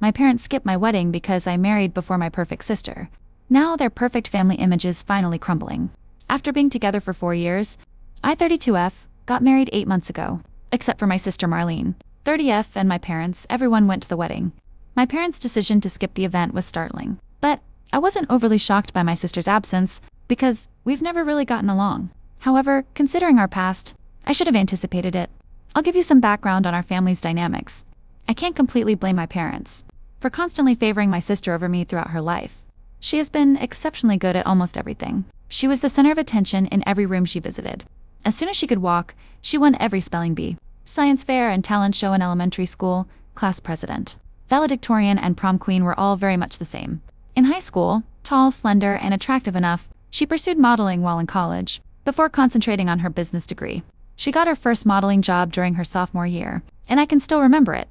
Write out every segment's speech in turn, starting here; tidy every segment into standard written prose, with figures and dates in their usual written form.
my parents skipped my wedding because I married before my perfect sister. Now their perfect family image is finally crumbling. After being together for 4 years, I, 32F, got married 8 months ago. Except for my sister Marlene, 30F, and my parents, everyone went to the wedding. My parents' decision to skip the event was startling. But I wasn't overly shocked by my sister's absence, because we've never really gotten along. However, considering our past, I should have anticipated it. I'll give you some background on our family's dynamics. I can't completely blame my parents for constantly favoring my sister over me throughout her life. She has been exceptionally good at almost everything. She was the center of attention in every room she visited. As soon as she could walk, she won every spelling bee, science fair and talent show in elementary school, class president, valedictorian, and prom queen were all very much the same. In high school, tall, slender, and attractive enough, she pursued modeling while in college, before concentrating on her business degree. She got her first modeling job during her sophomore year, and I can still remember it.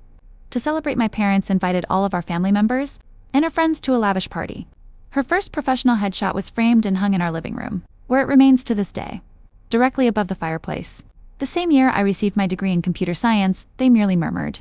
To celebrate, my parents invited all of our family members and her friends to a lavish party. Her first professional headshot was framed and hung in our living room, where it remains to this day, directly above the fireplace. The same year I received my degree in computer science, they merely murmured,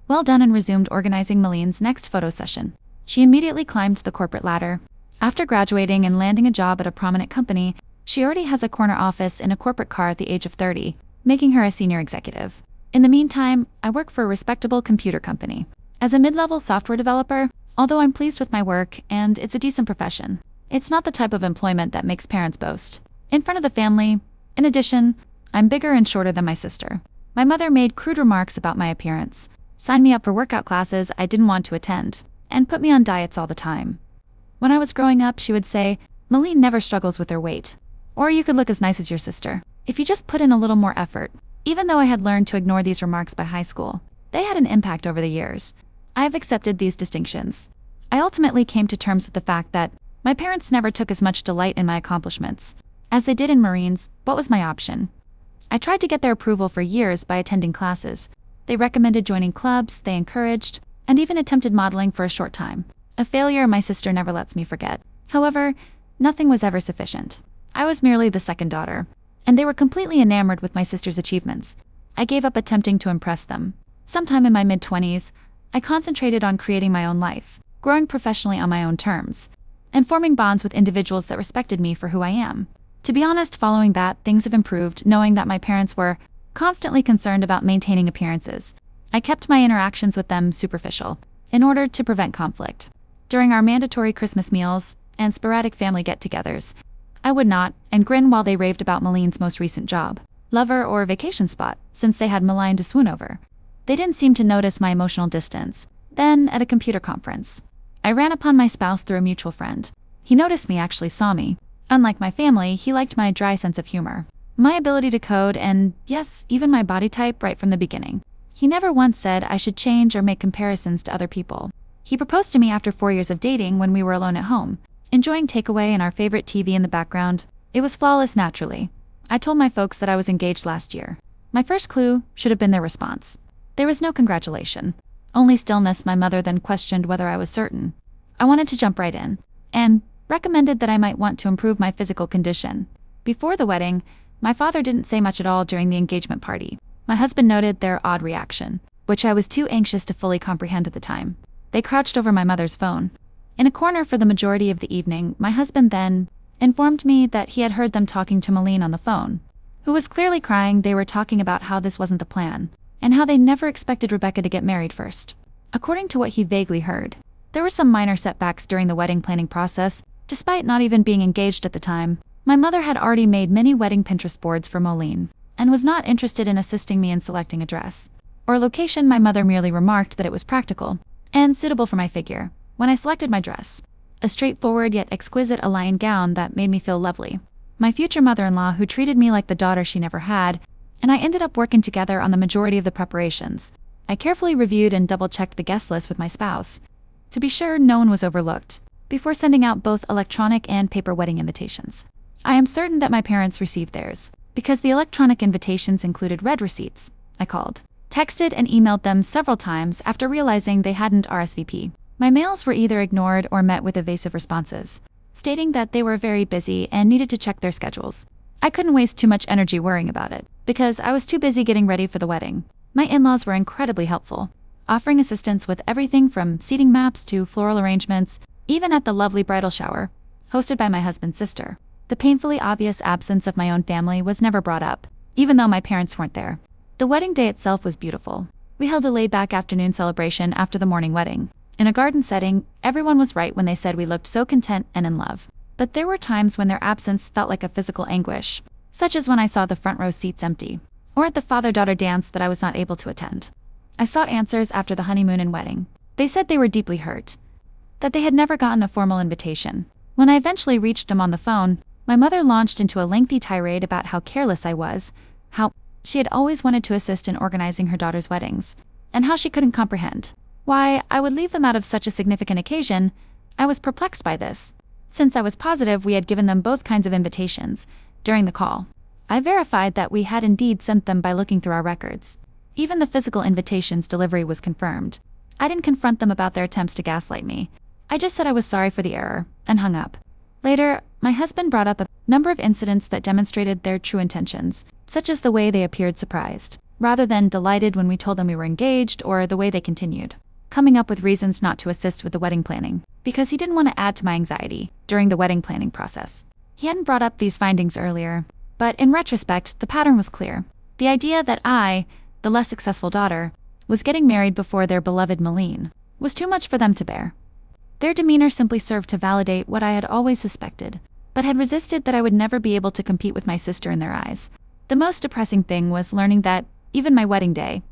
"Well done," and resumed organizing Maline's next photo session. She immediately climbed the corporate ladder. After graduating and landing a job at a prominent company, she already has a corner office in a corporate car at the age of 30, making her a senior executive. In the meantime, I work for a respectable computer company. As a mid-level software developer, although I'm pleased with my work and it's a decent profession, it's not the type of employment that makes parents boast in front of the family. In addition, I'm bigger and shorter than my sister. My mother made crude remarks about my appearance, signed me up for workout classes I didn't want to attend, and put me on diets all the time. When I was growing up, she would say, "Maline never struggles with her weight. Or you could look as nice as your sister if you just put in a little more effort." Even though I had learned to ignore these remarks by high school, they had an impact over the years. I have accepted these distinctions. I ultimately came to terms with the fact that my parents never took as much delight in my accomplishments as they did in Marines. What was my option? I tried to get their approval for years by attending classes. They recommended joining clubs, they encouraged, and even attempted modeling for a short time. A failure my sister never lets me forget. However, nothing was ever sufficient. I was merely the second daughter, and they were completely enamored with my sister's achievements. I gave up attempting to impress them. Sometime in my mid-20s, I concentrated on creating my own life, growing professionally on my own terms, and forming bonds with individuals that respected me for who I am. To be honest, following that, things have improved, knowing that my parents were constantly concerned about maintaining appearances. I kept my interactions with them superficial, in order to prevent conflict. During our mandatory Christmas meals and sporadic family get-togethers, I would nod and grin while they raved about Maline's most recent job, lover, or vacation spot, since they had Maline to swoon over. They didn't seem to notice my emotional distance. Then, at a computer conference, I ran upon my spouse through a mutual friend. He noticed me, actually saw me. Unlike my family, he liked my dry sense of humor, my ability to code, and yes, even my body type right from the beginning. He never once said I should change or make comparisons to other people. He proposed to me after 4 years of dating when we were alone at home, enjoying takeaway and our favorite TV in the background. It was flawless naturally. I told my folks that I was engaged last year. My first clue should have been their response. There was no congratulation, only stillness. My mother then questioned whether I was certain. I wanted to jump right in, and recommended that I might want to improve my physical condition. Before the wedding, my father didn't say much at all during the engagement party. My husband noted their odd reaction, which I was too anxious to fully comprehend at the time. They crouched over my mother's phone. In a corner for the majority of the evening, my husband then informed me that he had heard them talking to Maline on the phone, who was clearly crying. They were talking about how this wasn't the plan, and how they never expected Rebecca to get married first. According to what he vaguely heard, there were some minor setbacks during the wedding planning process. Despite not even being engaged at the time, my mother had already made many wedding Pinterest boards for Maline, and was not interested in assisting me in selecting a dress or location. My mother merely remarked that it was practical and suitable for my figure. When I selected my dress, a straightforward yet exquisite Alliance gown that made me feel lovely, my future mother-in-law, who treated me like the daughter she never had, and I ended up working together on the majority of the preparations. I carefully reviewed and double-checked the guest list with my spouse, to be sure no one was overlooked, before sending out both electronic and paper wedding invitations. I am certain that my parents received theirs, because the electronic invitations included red receipts. I called, texted, and emailed them several times after realizing they hadn't RSVP. My mails were either ignored or met with evasive responses, stating that they were very busy and needed to check their schedules. I couldn't waste too much energy worrying about it, because I was too busy getting ready for the wedding. My in-laws were incredibly helpful. offering assistance with everything from seating maps to floral arrangements, even at the lovely bridal shower, hosted by my husband's sister. The painfully obvious absence of my own family was never brought up, even though my parents weren't there. The wedding day itself was beautiful. We held a laid-back afternoon celebration after the morning wedding. In a garden setting, everyone was right when they said we looked so content and in love. But there were times when their absence felt like a physical anguish, such as when I saw the front row seats empty, or at the father-daughter dance that I was not able to attend. I sought answers after the honeymoon and wedding. They said they were deeply hurt, that they had never gotten a formal invitation. When I eventually reached them on the phone, my mother launched into a lengthy tirade about how careless I was, how she had always wanted to assist in organizing her daughter's weddings, and how she couldn't comprehend why I would leave them out of such a significant occasion. I was perplexed by this, since I was positive we had given them both kinds of invitations. During the call, I verified that we had indeed sent them by looking through our records. Even the physical invitation's delivery was confirmed. I didn't confront them about their attempts to gaslight me. I just said I was sorry for the error, and hung up. Later, my husband brought up a number of incidents that demonstrated their true intentions, such as the way they appeared surprised, rather than delighted when we told them we were engaged, or the way they continued coming up with reasons not to assist with the wedding planning, because he didn't want to add to my anxiety during the wedding planning process. He hadn't brought up these findings earlier, but in retrospect, the pattern was clear. The idea that I, the less successful daughter, was getting married before their beloved Malene was too much for them to bear. Their demeanor simply served to validate what I had always suspected, but had resisted that I would never be able to compete with my sister in their eyes. The most depressing thing was learning that even my wedding day,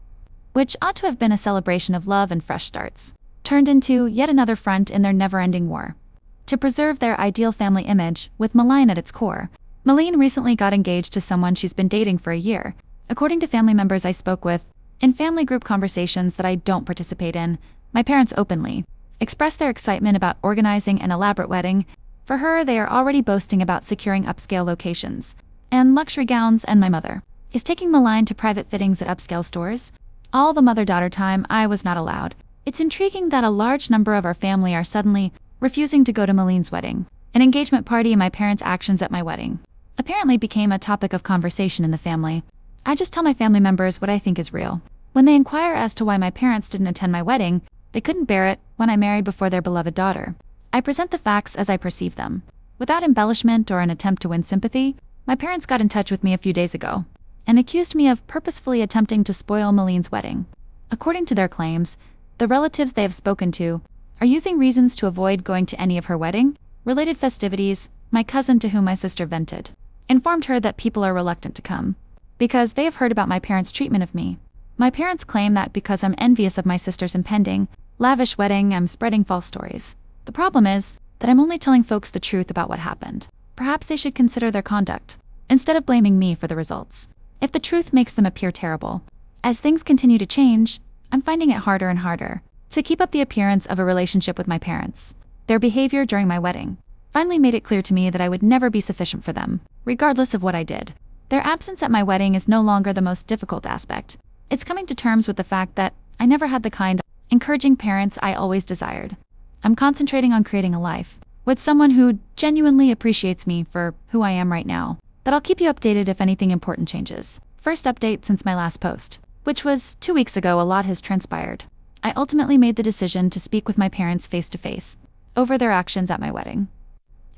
which ought to have been a celebration of love and fresh starts, turned into yet another front in their never-ending war to preserve their ideal family image, with Malene at its core. Malene recently got engaged to someone she's been dating for a year. According to family members I spoke with, in family group conversations that I don't participate in, my parents openly expressed their excitement about organizing an elaborate wedding. For her, they are already boasting about securing upscale locations and luxury gowns, and my mother is taking Malene to private fittings at upscale stores. All the mother-daughter time I was not allowed. It's intriguing that a large number of our family are suddenly refusing to go to Malene's wedding. An engagement party and my parents' actions at my wedding apparently became a topic of conversation in the family. I just tell my family members what I think is real. When they inquire as to why my parents didn't attend my wedding, they couldn't bear it when I married before their beloved daughter. I present the facts as I perceive them. Without embellishment or an attempt to win sympathy, my parents got in touch with me a few days ago and accused me of purposefully attempting to spoil Malene's wedding. According to their claims, the relatives they have spoken to are using reasons to avoid going to any of her wedding-related festivities. My cousin, to whom my sister vented, informed her that people are reluctant to come because they have heard about my parents' treatment of me. My parents claim that because I'm envious of my sister's impending, lavish wedding, I'm spreading false stories. The problem is that I'm only telling folks the truth about what happened. Perhaps they should consider their conduct, instead of blaming me for the results. If the truth makes them appear terrible. As things continue to change, I'm finding it harder and harder to keep up the appearance of a relationship with my parents. Their behavior during my wedding finally made it clear to me that I would never be sufficient for them, regardless of what I did. Their absence at my wedding is no longer the most difficult aspect. It's coming to terms with the fact that I never had the kind of encouraging parents I always desired. I'm concentrating on creating a life with someone who genuinely appreciates me for who I am right now. But I'll keep you updated if anything important changes. First update since my last post, which was 2 weeks ago. A lot has transpired. I ultimately made the decision to speak with my parents face-to-face over their actions at my wedding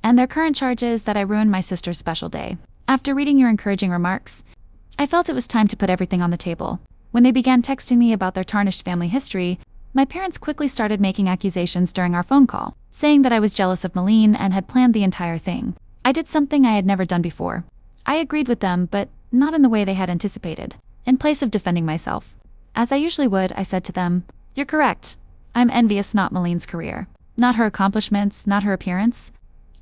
and their current charges that I ruined my sister's special day. After reading your encouraging remarks, I felt it was time to put everything on the table. When they began texting me about their tarnished family history, my parents quickly started making accusations during our phone call, saying that I was jealous of Malene and had planned the entire thing. I did something I had never done before. I agreed with them, but not in the way they had anticipated. In place of defending myself, as I usually would, I said to them, "You're correct. I'm envious not Malene's career, not her accomplishments, not her appearance.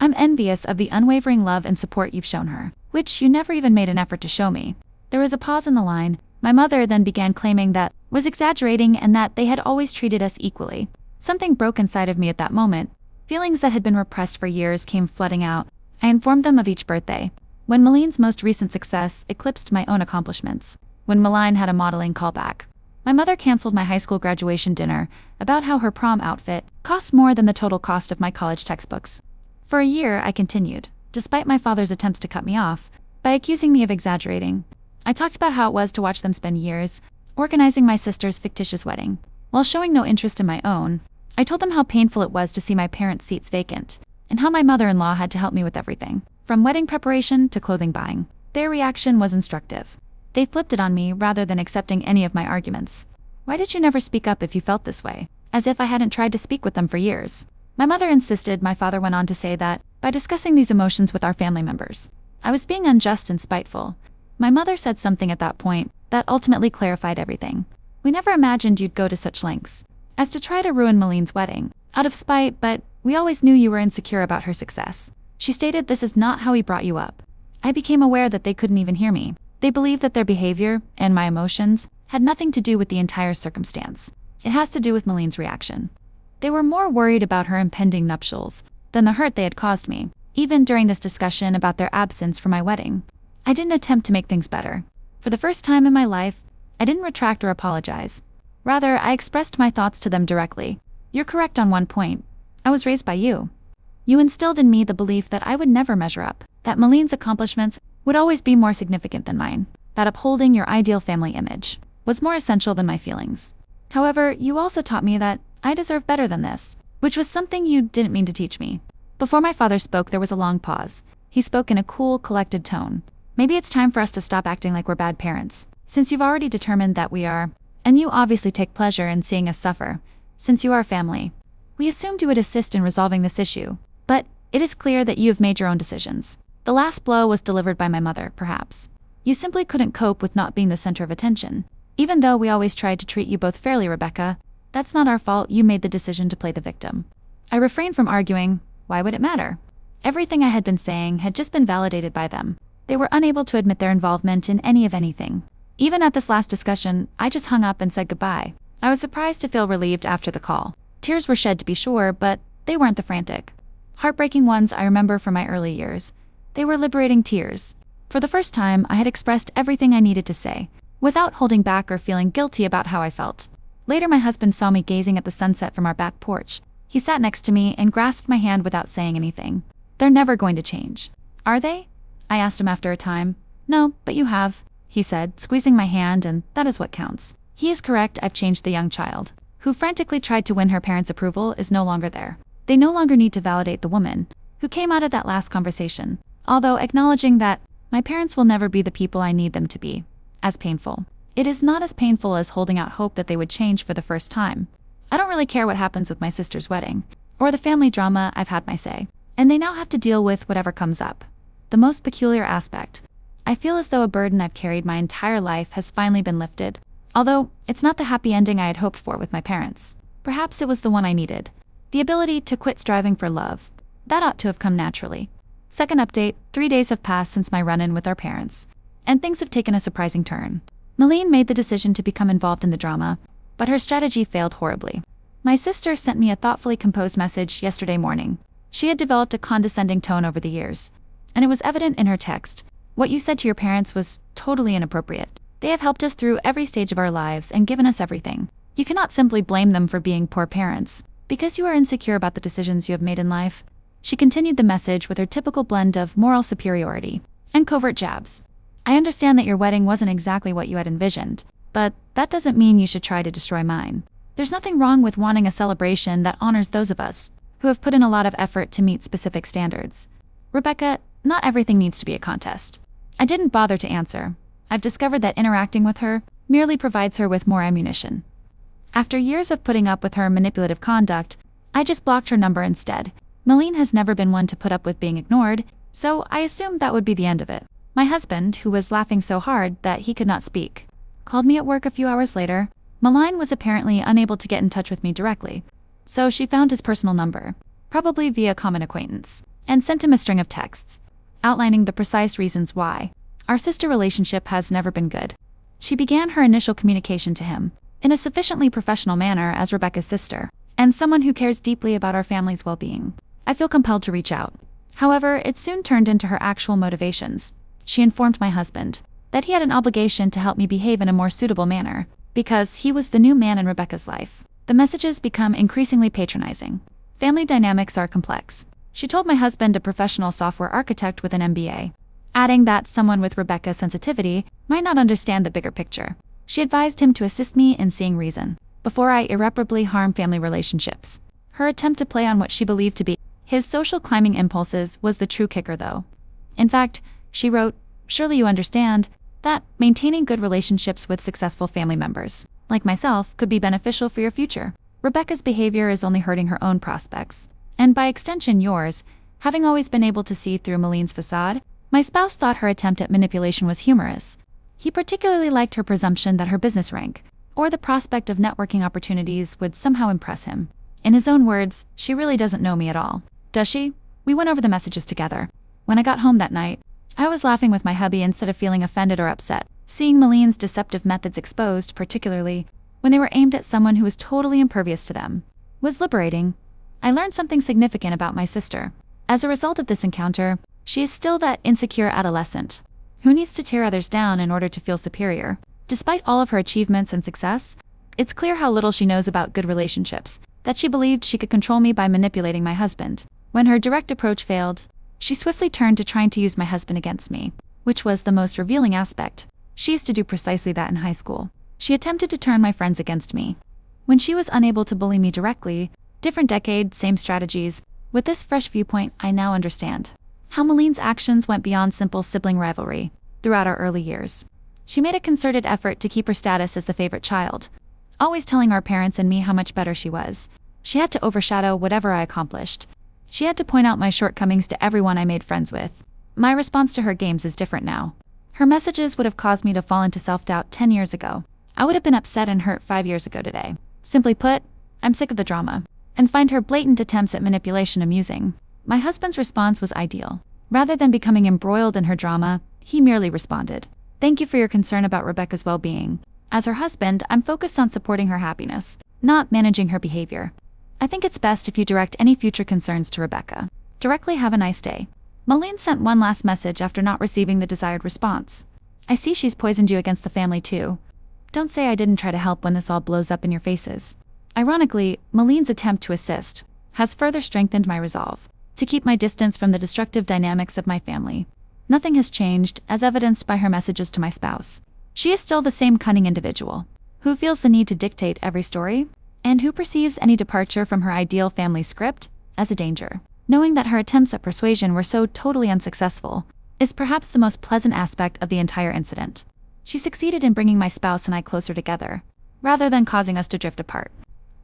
I'm envious of the unwavering love and support you've shown her, which you never even made an effort to show me." There was a pause in the line. My mother then began claiming that I was exaggerating and that they had always treated us equally. Something broke inside of me at that moment. Feelings that had been repressed for years came flooding out. I informed them of each birthday. When Malene's most recent success eclipsed my own accomplishments. When Malene had a modeling callback. My mother canceled my high school graduation dinner about how her prom outfit costs more than the total cost of my college textbooks. For a year, I continued, despite my father's attempts to cut me off, by accusing me of exaggerating. I talked about how it was to watch them spend years organizing my sister's fictitious wedding, While showing no interest in my own, I told them how painful it was to see my parents' seats vacant, and how my mother-in-law had to help me with everything, from wedding preparation to clothing buying. Their reaction was instructive. They flipped it on me rather than accepting any of my arguments. "Why did you never speak up if you felt this way?" As if I hadn't tried to speak with them for years. My mother insisted. My father went on to say that, by discussing these emotions with our family members, I was being unjust and spiteful. My mother said something at that point that ultimately clarified everything. "We never imagined you'd go to such lengths as to try to ruin Maline's wedding, out of spite, but we always knew you were insecure about her success." She stated, "This is not how he brought you up." I became aware that they couldn't even hear me. They believed that their behavior and my emotions had nothing to do with the entire circumstance. It has to do with Maline's reaction. They were more worried about her impending nuptials than the hurt they had caused me, even during this discussion about their absence for my wedding. I didn't attempt to make things better. For the first time in my life, I didn't retract or apologize. Rather, I expressed my thoughts to them directly. "You're correct on one point. I was raised by you. You instilled in me the belief that I would never measure up, that Maline's accomplishments would always be more significant than mine, that upholding your ideal family image was more essential than my feelings. However, you also taught me that I deserve better than this, which was something you didn't mean to teach me." Before my father spoke, there was a long pause. He spoke in a cool, collected tone. "Maybe it's time for us to stop acting like we're bad parents, since you've already determined that we are, and you obviously take pleasure in seeing us suffer, since you are family. We assumed you would assist in resolving this issue, but it is clear that you have made your own decisions. The last blow was delivered by my mother, perhaps. You simply couldn't cope with not being the center of attention. Even though we always tried to treat you both fairly, Rebecca, that's not our fault. You made the decision to play the victim." I refrained from arguing. Why would it matter? Everything I had been saying had just been validated by them. They were unable to admit their involvement in any of anything. Even at this last discussion, I just hung up and said goodbye. I was surprised to feel relieved after the call. Tears were shed, to be sure, but they weren't the frantic, heartbreaking ones I remember from my early years. They were liberating tears. For the first time, I had expressed everything I needed to say, without holding back or feeling guilty about how I felt. Later, my husband saw me gazing at the sunset from our back porch. He sat next to me and grasped my hand without saying anything. "They're never going to change, are they?" I asked him after a time. "No, but you have," he said, squeezing my hand, "and that is what counts." He is correct. I've changed. The young child who frantically tried to win her parents' approval is no longer there. They no longer need to validate the woman who came out of that last conversation, although acknowledging that my parents will never be the people I need them to be. As painful. It is not as painful as holding out hope that they would change for the first time. I don't really care what happens with my sister's wedding, or the family drama. I've had my say, and they now have to deal with whatever comes up. The most peculiar aspect, I feel as though a burden I've carried my entire life has finally been lifted, although it's not the happy ending I had hoped for with my parents. Perhaps it was the one I needed. The ability to quit striving for love. That ought to have come naturally. Second update, 3 days have passed since my run-in with our parents, and things have taken a surprising turn. Maline made the decision to become involved in the drama, but her strategy failed horribly. My sister sent me a thoughtfully composed message yesterday morning. She had developed a condescending tone over the years, and it was evident in her text. "What you said to your parents was totally inappropriate. They have helped us through every stage of our lives and given us everything. You cannot simply blame them for being poor parents, because you are insecure about the decisions you have made in life." She continued the message with her typical blend of moral superiority and covert jabs. "I understand that your wedding wasn't exactly what you had envisioned, but that doesn't mean you should try to destroy mine. There's nothing wrong with wanting a celebration that honors those of us who have put in a lot of effort to meet specific standards. Rebecca, not everything needs to be a contest." I didn't bother to answer. I've discovered that interacting with her merely provides her with more ammunition. After years of putting up with her manipulative conduct, I just blocked her number instead. Maline has never been one to put up with being ignored, so I assumed that would be the end of it. My husband, who was laughing so hard that he could not speak, called me at work a few hours later. Maline was apparently unable to get in touch with me directly, so she found his personal number, probably via common acquaintance, and sent him a string of texts, outlining the precise reasons why our sister relationship has never been good. She began her initial communication to him in a sufficiently professional manner as Rebecca's sister, and someone who cares deeply about our family's well-being. I feel compelled to reach out. However, it soon turned into her actual motivations. She informed my husband that he had an obligation to help me behave in a more suitable manner, because he was the new man in Rebecca's life. The messages become increasingly patronizing. Family dynamics are complex. She told my husband, a professional software architect with an MBA, adding that someone with Rebecca's sensitivity might not understand the bigger picture. She advised him to assist me in seeing reason. before I irreparably harm family relationships. Her attempt to play on what she believed to be his social climbing impulses was the true kicker though. In fact, she wrote, "Surely you understand that maintaining good relationships with successful family members, like myself, could be beneficial for your future. Rebecca's behavior is only hurting her own prospects, and by extension yours. Having always been able to see through Maline's facade, my spouse thought her attempt at manipulation was humorous. He particularly liked her presumption that her business rank, or the prospect of networking opportunities, would somehow impress him. In his own words, she really doesn't know me at all. Does she? We went over the messages together. When I got home that night, I was laughing with my hubby instead of feeling offended or upset. Seeing Maline's deceptive methods exposed, particularly when they were aimed at someone who was totally impervious to them, was liberating. I learned something significant about my sister. As a result of this encounter, she is still that insecure adolescent who needs to tear others down in order to feel superior. Despite all of her achievements and success, it's clear how little she knows about good relationships, that she believed she could control me by manipulating my husband. When her direct approach failed, she swiftly turned to trying to use my husband against me, which was the most revealing aspect. She used to do precisely that in high school. She attempted to turn my friends against me. When she was unable to bully me directly, different decade, same strategies. With this fresh viewpoint, I now understand how Maline's actions went beyond simple sibling rivalry. Throughout our early years, she made a concerted effort to keep her status as the favorite child, always telling our parents and me how much better she was. She had to overshadow whatever I accomplished. She had to point out my shortcomings to everyone I made friends with. My response to her games is different now. Her messages would have caused me to fall into self-doubt 10 years ago. I would have been upset and hurt 5 years ago today. Simply put, I'm sick of the drama, and find her blatant attempts at manipulation amusing. My husband's response was ideal. Rather than becoming embroiled in her drama, he merely responded, "Thank you for your concern about Rebecca's well-being. As her husband, I'm focused on supporting her happiness, not managing her behavior. I think it's best if you direct any future concerns to Rebecca. Directly, have a nice day." Maline sent one last message after not receiving the desired response. "I see she's poisoned you against the family too. Don't say I didn't try to help when this all blows up in your faces." Ironically, Maline's attempt to assist has further strengthened my resolve to keep my distance from the destructive dynamics of my family. Nothing has changed, as evidenced by her messages to my spouse. She is still the same cunning individual, who feels the need to dictate every story, and who perceives any departure from her ideal family script as a danger. Knowing that her attempts at persuasion were so totally unsuccessful is perhaps the most pleasant aspect of the entire incident. She succeeded in bringing my spouse and I closer together, rather than causing us to drift apart.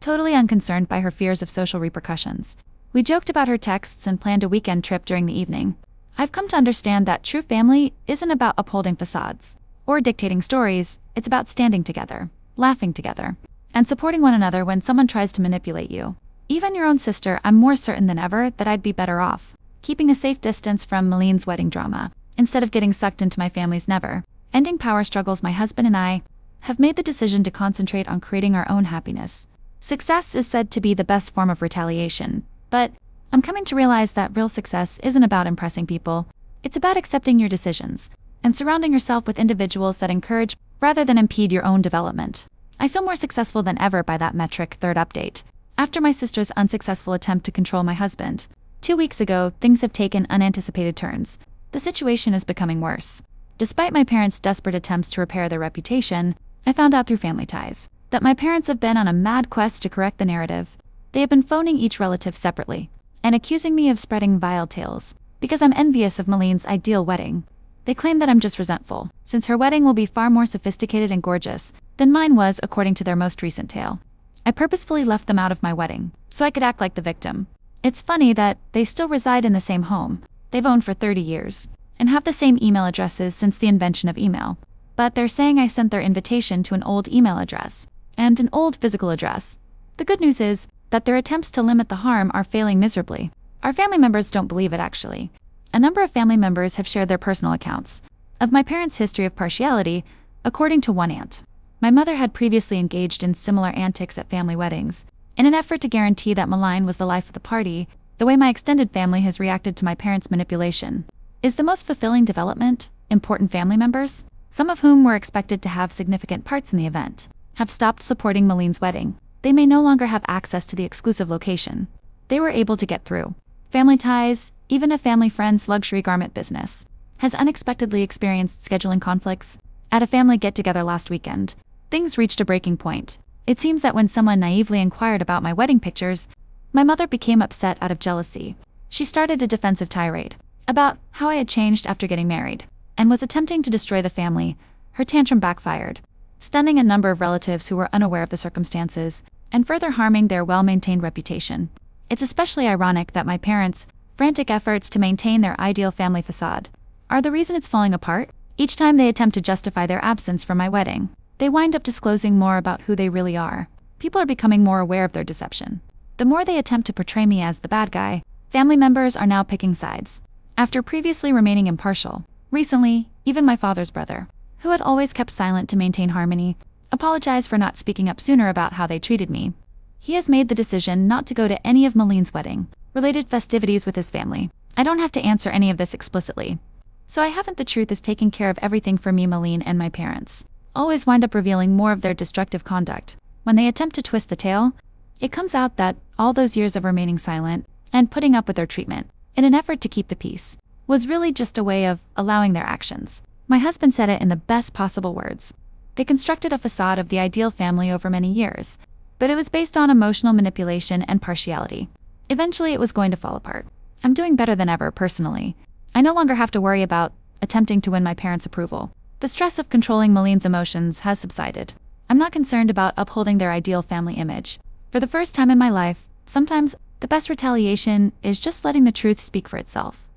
Totally unconcerned by her fears of social repercussions, we joked about her texts and planned a weekend trip during the evening. I've come to understand that true family isn't about upholding facades or dictating stories. It's about standing together, laughing together, and supporting one another when someone tries to manipulate you. Even your own sister, I'm more certain than ever that I'd be better off keeping a safe distance from Maline's wedding drama, instead of getting sucked into my family's never-ending power struggles. My husband and I have made the decision to concentrate on creating our own happiness. Success is said to be the best form of retaliation, but I'm coming to realize that real success isn't about impressing people. It's about accepting your decisions and surrounding yourself with individuals that encourage rather than impede your own development. I feel more successful than ever by that metric. Third update. After my sister's unsuccessful attempt to control my husband 2 weeks ago, things have taken unanticipated turns. The situation is becoming worse. Despite my parents' desperate attempts to repair their reputation, I found out through family ties that my parents have been on a mad quest to correct the narrative. They have been phoning each relative separately and accusing me of spreading vile tales because I'm envious of Maline's ideal wedding. They claim that I'm just resentful, since her wedding will be far more sophisticated and gorgeous than mine was, according to their most recent tale. I purposefully left them out of my wedding, so I could act like the victim. It's funny that they still reside in the same home they've owned for 30 years, and have the same email addresses since the invention of email. But they're saying I sent their invitation to an old email address and an old physical address. The good news is that their attempts to limit the harm are failing miserably. Our family members don't believe it, actually. A number of family members have shared their personal accounts of my parents' history of partiality, according to one aunt. My mother had previously engaged in similar antics at family weddings. In an effort to guarantee that Maline was the life of the party, the way my extended family has reacted to my parents' manipulation is the most fulfilling development. Important family members, some of whom were expected to have significant parts in the event, have stopped supporting Maline's wedding. They may no longer have access to the exclusive location they were able to get through family ties. Even a family friend's luxury garment business has unexpectedly experienced scheduling conflicts. At a family get-together last weekend, things reached a breaking point. It seems that when someone naively inquired about my wedding pictures, my mother became upset out of jealousy. She started a defensive tirade about how I had changed after getting married and was attempting to destroy the family. Her tantrum backfired, stunning a number of relatives who were unaware of the circumstances and further harming their well-maintained reputation. It's especially ironic that my parents' frantic efforts to maintain their ideal family facade are the reason it's falling apart. Each time they attempt to justify their absence from my wedding, they wind up disclosing more about who they really are. People are becoming more aware of their deception. The more they attempt to portray me as the bad guy, family members are now picking sides, after previously remaining impartial. Recently, even my father's brother, who had always kept silent to maintain harmony, apologized for not speaking up sooner about how they treated me. He has made the decision not to go to any of Maline's wedding-related festivities with his family. I don't have to answer any of this explicitly, so I haven't. The truth is taking care of everything for me. Maline and my parents always wind up revealing more of their destructive conduct. When they attempt to twist the tale, it comes out that all those years of remaining silent and putting up with their treatment, in an effort to keep the peace, was really just a way of allowing their actions. My husband said it in the best possible words. They constructed a facade of the ideal family over many years, but it was based on emotional manipulation and partiality. Eventually it was going to fall apart. I'm doing better than ever personally. I no longer have to worry about attempting to win my parents' approval. The stress of controlling Maline's emotions has subsided. I'm not concerned about upholding their ideal family image. For the first time in my life, sometimes the best retaliation is just letting the truth speak for itself.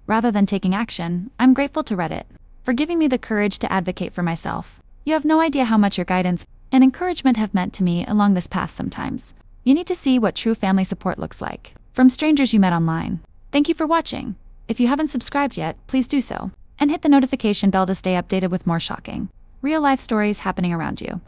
Rather than taking action, I'm grateful to Reddit for giving me the courage to advocate for myself. You have no idea how much your guidance and encouragement have meant to me along this path sometimes. You need to see what true family support looks like from strangers you met online. Thank you for watching. If you haven't subscribed yet, please do so, and hit the notification bell to stay updated with more shocking, real-life stories happening around you.